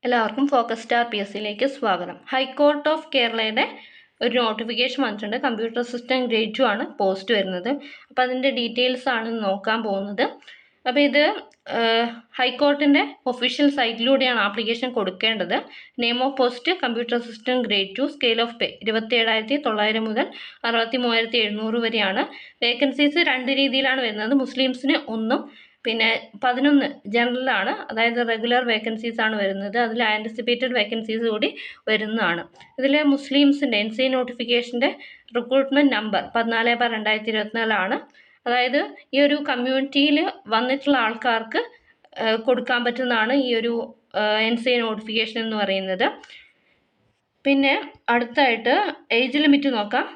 എല്ലാവർക്കും focus star PSCയിലേക്ക് സ്വാഗതം. High court of കേരളയുടെ ഒരു നോട്ടിഫിക്കേഷൻ വന്നിട്ടുണ്ട്. കമ്പ്യൂട്ടർ അസിസ്റ്റന്റ് ഗ്രേഡ് 2 ആണ് പോസ്റ്റ് വരുന്നത്. അപ്പോൾ അതിൻ്റെ ഡീറ്റെയിൽസ് ആണ് നോക്കാൻ പോകുന്നത്. അപ്പോൾ ഇത് ഹൈക്കോർട്ടിൻ്റെ ഒഫീഷ്യൽ സൈറ്റിലൂടെയാണ് ആപ്ലിക്കേഷൻ കൊടുക്കേണ്ടത്. Name of post computer assistant grade 2, scale of pay 27,900 മുതൽ 63,700 വരെയാണ്. വേക്കൻസീസ് രണ്ട് രീതിയിലാണ് വരുന്നത്. മുസ്ലിംസിന് 1, പിന്നെ 11 ജനറലാണ്, അതായത് റെഗുലർ വേക്കൻസീസ് ആണ് വരുന്നത്. അതിൽ ആൻറ്റിസിപ്പേറ്റഡ് വേക്കൻസീസ് കൂടി വരുന്നതാണ്. ഇതിൽ മുസ്ലിംസിൻ്റെ NC നോട്ടിഫിക്കേഷൻ്റെ റിക്രൂട്ട്മെൻറ്റ് നമ്പർ 14/2024 ആണ്. അതായത് ഈ ഒരു കമ്മ്യൂണിറ്റിയിൽ വന്നിട്ടുള്ള ആൾക്കാർക്ക് കൊടുക്കാൻ പറ്റുന്നതാണ് ഈ ഒരു NC നോട്ടിഫിക്കേഷൻ എന്ന് പറയുന്നത്. പിന്നെ അടുത്തായിട്ട് ഏജ് ലിമിറ്റ് നോക്കാം.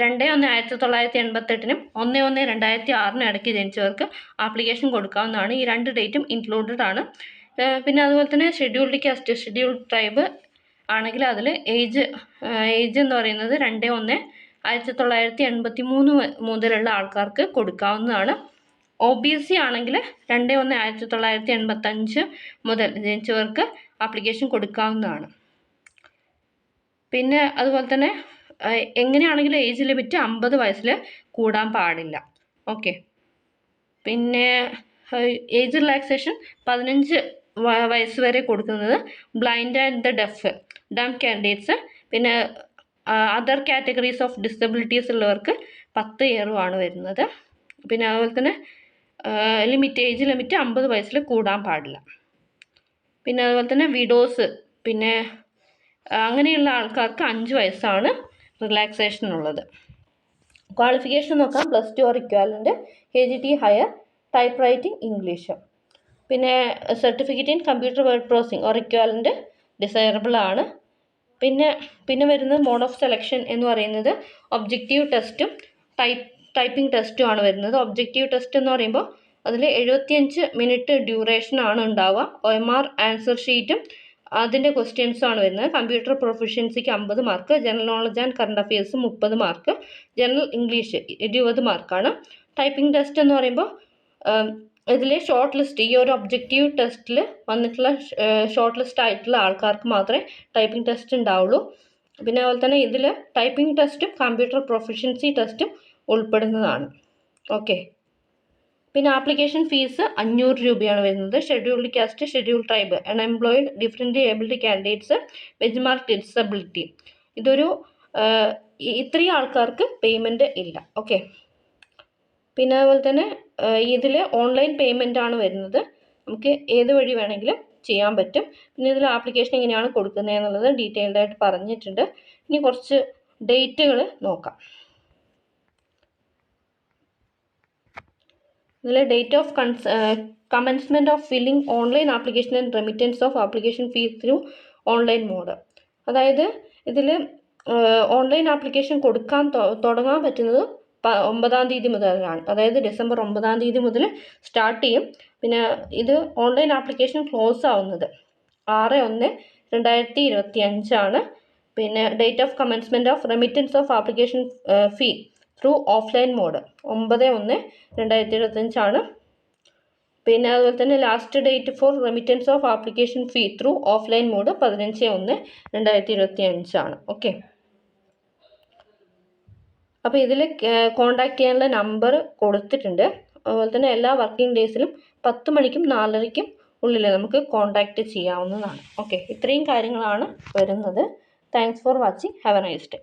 2/1/1988-നും 1/1/2006 ഇടയ്ക്ക് ജനിച്ചവർക്ക് ആപ്ലിക്കേഷൻ കൊടുക്കാവുന്നതാണ്. ഈ രണ്ട് ഡേറ്റും ഇൻക്ലൂഡഡ് ആണ്. പിന്നെ അതുപോലെ തന്നെ ഷെഡ്യൂൾഡ് കാസ്റ്റ്, ഷെഡ്യൂൾഡ് ട്രൈബ് ആണെങ്കിൽ അതിൽ ഏജ് എന്ന് പറയുന്നത് 2/1/1983 മുതലുള്ള ആൾക്കാർക്ക് കൊടുക്കാവുന്നതാണ്. OBC ആണെങ്കിൽ 2/1/1985 മുതൽ ജനിച്ചവർക്ക് ആപ്ലിക്കേഷൻ കൊടുക്കാവുന്നതാണ്. പിന്നെ അതുപോലെ തന്നെ എങ്ങനെയാണെങ്കിലും ഏജ് ലിമിറ്റ് 50 വയസ്സിൽ കൂടാൻ പാടില്ല. ഓക്കെ. പിന്നെ ഏജ് റിലാക്സേഷൻ 15 വയസ്സ് വരെ കൊടുക്കുന്നത് blind and def, Dum candidates, പിന്നെ അതർ കാറ്റഗറീസ് ഓഫ് ഡിസബിലിറ്റീസ് ഉള്ളവർക്ക് 10 ഇയറുമാണ് വരുന്നത്. പിന്നെ അതുപോലെ തന്നെ ഏജ് ലിമിറ്റ് 50 വയസ്സിൽ കൂടാൻ പാടില്ല. പിന്നെ അതുപോലെ തന്നെ വിഡോസ്, പിന്നെ അങ്ങനെയുള്ള ആൾക്കാർക്ക് 5 വയസ്സാണ് റിലാക്സേഷൻ ഉള്ളത്. ക്വാളിഫിക്കേഷൻ നോക്കാം. +2 or equivalent, KGT higher, type writing English. പിന്നെ certificate in computer word processing or equivalent desirable ആണ്. പിന്നെ വരുന്നത് മോഡ് ഓഫ് സെലക്ഷൻ എന്ന് പറയുന്നത് ഒബ്ജക്റ്റീവ് ടെസ്റ്റും ടൈപ്പിംഗ് ടെസ്റ്റും ആണ് വരുന്നത്. ഒബ്ജക്റ്റീവ് ടെസ്റ്റ് എന്ന് പറയുമ്പോൾ അതിൽ 75 മിനിറ്റ് ഡ്യൂറേഷൻ ആണ് ഉണ്ടാവുക. OMR ആൻസർ ഷീറ്റും അതിൻ്റെ ക്വസ്റ്റ്യൻസും ആണ് വരുന്നത്. കമ്പ്യൂട്ടർ പ്രൊഫഷ്യൻസിക്ക് 50 mark, general knowledge and current affairs 30 mark, general English 20 മാർക്കാണ്. ടൈപ്പിംഗ് ടെസ്റ്റ് എന്ന് പറയുമ്പോൾ ഇതിൽ ഷോർട്ട് ലിസ്റ്റ്, ഈ ഒരു ഒബ്ജക്റ്റീവ് ടെസ്റ്റിൽ വന്നിട്ടുള്ള ഷോർട്ട് ലിസ്റ്റ് ആയിട്ടുള്ള ആൾക്കാർക്ക് മാത്രമേ ടൈപ്പിംഗ് ടെസ്റ്റ് ഉണ്ടാവുള്ളൂ. പിന്നെ അതുപോലെ തന്നെ ഇതിൽ ടൈപ്പിംഗ് ടെസ്റ്റും കമ്പ്യൂട്ടർ പ്രൊഫഷ്യൻസി ടെസ്റ്റും ഉൾപ്പെടുന്നതാണ്. ഓക്കെ. പിന്നെ ആപ്ലിക്കേഷൻ ഫീസ് 500 രൂപയാണ് വരുന്നത്. Scheduled caste, scheduled tribe, unemployed, different abled candidates, benchmark disability, ഇത്രയും ആൾക്കാർക്ക് പേയ്മെൻറ്റ് ഇല്ല. ഓക്കെ. പിന്നെ അതുപോലെ തന്നെ ഇതിൽ ഓൺലൈൻ പേയ്മെൻ്റ് ആണ് വരുന്നത്. നമുക്ക് ഏത് വഴി വേണമെങ്കിലും ചെയ്യാൻ പറ്റും. പിന്നെ ഇതിൽ ആപ്ലിക്കേഷൻ എങ്ങനെയാണ് കൊടുക്കുന്നത് എന്നുള്ളത് ഡീറ്റെയിൽഡ് ആയിട്ട് പറഞ്ഞിട്ടുണ്ട്. ഇനി കുറച്ച് ഡേറ്റുകൾ നോക്കാം. ഇതിൽ date of commencement of filling online application and remittance of application fees through online mode. അതായത് ഇതിൽ ഓൺലൈൻ ആപ്ലിക്കേഷൻ കൊടുക്കാൻ തുടങ്ങാൻ പറ്റുന്നത് 9-ാം തീയതി മുതലാണ്. അതായത് ഡിസംബർ 9-ാം തീയതി മുതൽ സ്റ്റാർട്ട് ചെയ്യും. പിന്നെ ഇത് ഓൺലൈൻ ആപ്ലിക്കേഷൻ ക്ലോസ് ആവുന്നത് 6/1/2025 ആണ്. പിന്നെ date of commencement of remittance of application fee through offline mode 9/1/2025 ആണ്. പിന്നെ അതുപോലെ തന്നെ last date for remittance of application fee through offline mode 15/1/2025 ആണ്. ഓക്കെ. അപ്പോൾ ഇതിൽ കോൺടാക്റ്റ് ചെയ്യാനുള്ള നമ്പർ കൊടുത്തിട്ടുണ്ട്. അതുപോലെ തന്നെ എല്ലാ വർക്കിംഗ് ഡേയ്സിലും 10 മണിക്കും 4:30ക്കും ഉള്ളിൽ നമുക്ക് കോൺടാക്റ്റ് ചെയ്യാവുന്നതാണ്. ഓക്കെ. ഇത്രയും കാര്യങ്ങളാണ് വരുന്നത്. Thanks for watching. Have A nice day.